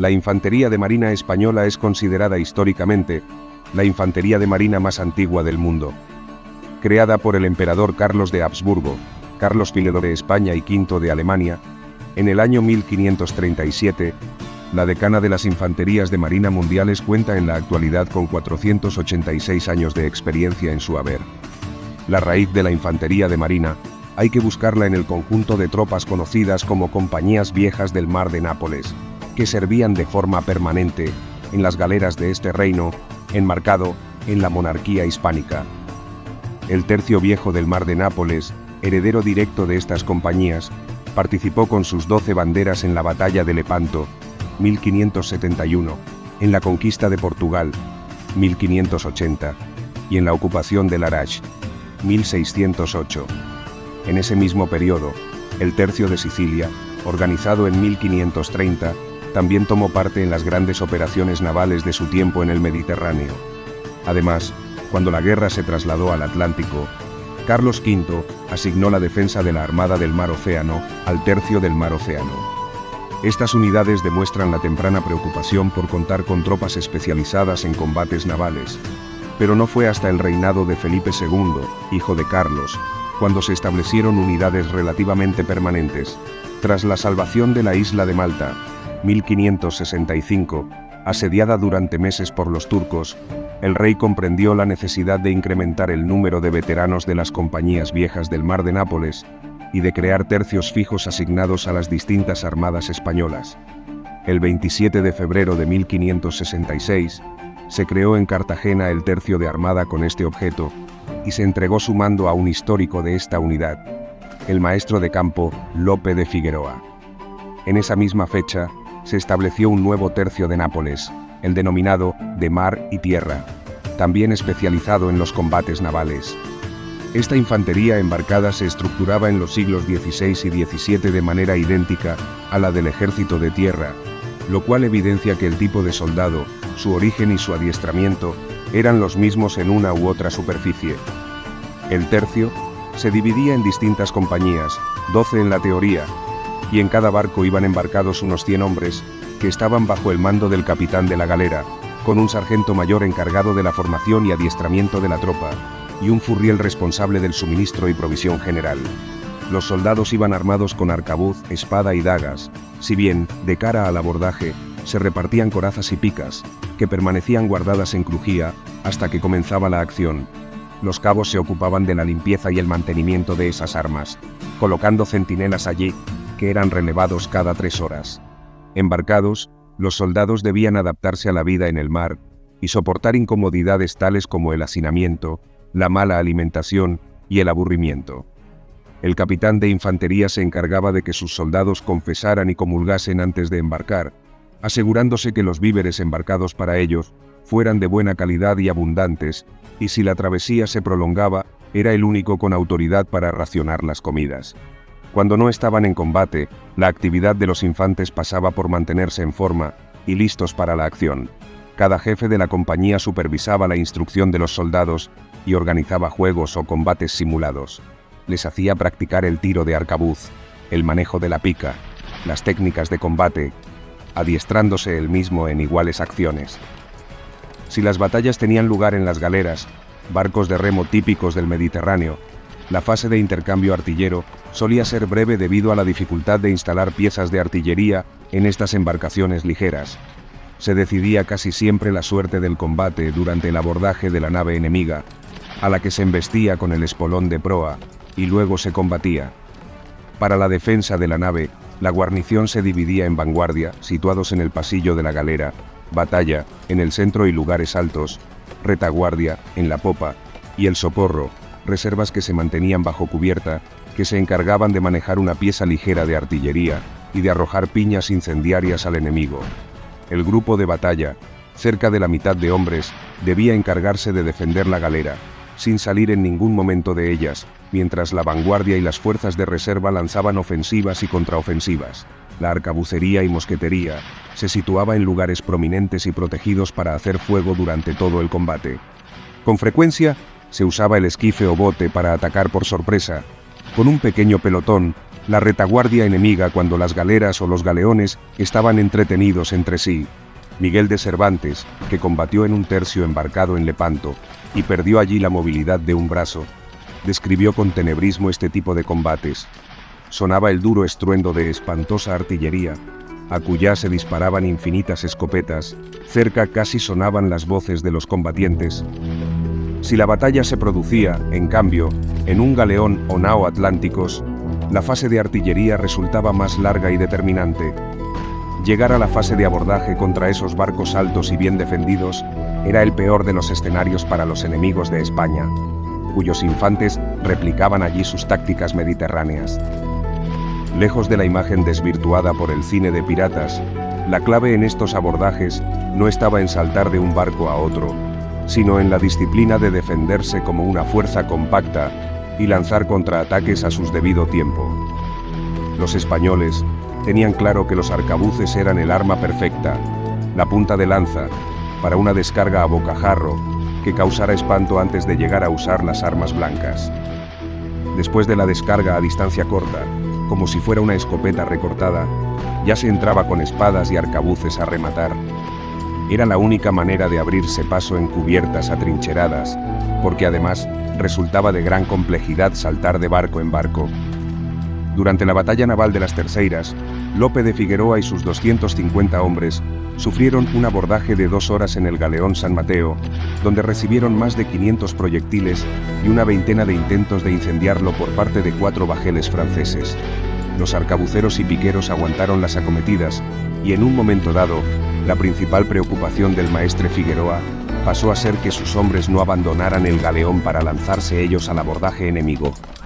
La infantería de marina española es considerada históricamente la infantería de marina más antigua del mundo. Creada por el emperador Carlos de Habsburgo, Carlos I de España y V de Alemania, en el año 1537, la decana de las infanterías de marina mundiales cuenta en la actualidad con 486 años de experiencia en su haber. La raíz de la infantería de marina hay que buscarla en el conjunto de tropas conocidas como Compañías Viejas del Mar de Nápoles, que servían de forma permanente en las galeras de este reino, enmarcado en la monarquía hispánica. El Tercio Viejo del Mar de Nápoles, heredero directo de estas compañías, participó con sus 12 banderas en la batalla de Lepanto, 1571, en la conquista de Portugal, 1580, y en la ocupación de Larache, 1608. En ese mismo periodo, el Tercio de Sicilia, organizado en 1530, también tomó parte en las grandes operaciones navales de su tiempo en el Mediterráneo. Además, cuando la guerra se trasladó al Atlántico, Carlos V asignó la defensa de la Armada del Mar Océano al Tercio del Mar Océano. Estas unidades demuestran la temprana preocupación por contar con tropas especializadas en combates navales, pero no fue hasta el reinado de Felipe II, hijo de Carlos, cuando se establecieron unidades relativamente permanentes. Tras la salvación de la isla de Malta, 1565, asediada durante meses por los turcos, el rey comprendió la necesidad de incrementar el número de veteranos de las compañías viejas del Mar de Nápoles y de crear tercios fijos asignados a las distintas armadas españolas. El 27 de febrero de 1566, se creó en Cartagena el Tercio de Armada con este objeto y se entregó su mando a un histórico de esta unidad, el maestro de campo Lope de Figueroa. En esa misma fecha, se estableció un nuevo tercio de Nápoles, el denominado de Mar y Tierra, también especializado en los combates navales. Esta infantería embarcada se estructuraba en los siglos XVI y XVII de manera idéntica a la del ejército de tierra, lo cual evidencia que el tipo de soldado, su origen y su adiestramiento eran los mismos en una u otra superficie. El tercio se dividía en distintas compañías, 12 en la teoría, y en cada barco iban embarcados unos 100 hombres, que estaban bajo el mando del capitán de la galera, con un sargento mayor encargado de la formación y adiestramiento de la tropa, y un furriel responsable del suministro y provisión general. Los soldados iban armados con arcabuz, espada y dagas, si bien, de cara al abordaje, se repartían corazas y picas, que permanecían guardadas en crujía hasta que comenzaba la acción. Los cabos se ocupaban de la limpieza y el mantenimiento de esas armas, colocando centinelas allí, que eran relevados cada 3 horas. Embarcados, los soldados debían adaptarse a la vida en el mar y soportar incomodidades tales como el hacinamiento, la mala alimentación y el aburrimiento. El capitán de infantería se encargaba de que sus soldados confesaran y comulgasen antes de embarcar, asegurándose que los víveres embarcados para ellos fueran de buena calidad y abundantes, y si la travesía se prolongaba, era el único con autoridad para racionar las comidas. Cuando no estaban en combate, la actividad de los infantes pasaba por mantenerse en forma y listos para la acción. Cada jefe de la compañía supervisaba la instrucción de los soldados y organizaba juegos o combates simulados. Les hacía practicar el tiro de arcabuz, el manejo de la pica, las técnicas de combate, adiestrándose él mismo en iguales acciones. Si las batallas tenían lugar en las galeras, barcos de remo típicos del Mediterráneo, la fase de intercambio artillero solía ser breve debido a la dificultad de instalar piezas de artillería en estas embarcaciones ligeras. Se decidía casi siempre la suerte del combate durante el abordaje de la nave enemiga, a la que se embestía con el espolón de proa, y luego se combatía. Para la defensa de la nave, la guarnición se dividía en vanguardia, situados en el pasillo de la galera, batalla, en el centro y lugares altos, retaguardia, en la popa, y el socorro, reservas que se mantenían bajo cubierta, que se encargaban de manejar una pieza ligera de artillería y de arrojar piñas incendiarias al enemigo. El grupo de batalla, cerca de la mitad de hombres, debía encargarse de defender la galera, sin salir en ningún momento de ellas, mientras la vanguardia y las fuerzas de reserva lanzaban ofensivas y contraofensivas. La arcabucería y mosquetería se situaba en lugares prominentes y protegidos para hacer fuego durante todo el combate. Con frecuencia, se usaba el esquife o bote para atacar por sorpresa. Con un pequeño pelotón, la retaguardia enemiga cuando las galeras o los galeones estaban entretenidos entre sí. Miguel de Cervantes, que combatió en un tercio embarcado en Lepanto y perdió allí la movilidad de un brazo, describió con tenebrismo este tipo de combates. Sonaba el duro estruendo de espantosa artillería, acullá se disparaban infinitas escopetas, cerca casi sonaban las voces de los combatientes. Si la batalla se producía, en cambio, en un galeón o nao atlánticos, la fase de artillería resultaba más larga y determinante. Llegar a la fase de abordaje contra esos barcos altos y bien defendidos era el peor de los escenarios para los enemigos de España, cuyos infantes replicaban allí sus tácticas mediterráneas. Lejos de la imagen desvirtuada por el cine de piratas, la clave en estos abordajes no estaba en saltar de un barco a otro, sino en la disciplina de defenderse como una fuerza compacta y lanzar contraataques a su debido tiempo. Los españoles tenían claro que los arcabuces eran el arma perfecta, la punta de lanza, para una descarga a bocajarro que causara espanto antes de llegar a usar las armas blancas. Después de la descarga a distancia corta, como si fuera una escopeta recortada, ya se entraba con espadas y arcabuces a rematar. Era la única manera de abrirse paso en cubiertas atrincheradas, porque además resultaba de gran complejidad saltar de barco en barco. Durante la batalla naval de las Terceiras, Lope de Figueroa y sus 250 hombres sufrieron un abordaje de 2 horas en el galeón San Mateo, donde recibieron más de 500 proyectiles y una veintena de intentos de incendiarlo por parte de 4 bajeles franceses. Los arcabuceros y piqueros aguantaron las acometidas y en un momento dado, la principal preocupación del maestre Figueroa pasó a ser que sus hombres no abandonaran el galeón para lanzarse ellos al abordaje enemigo.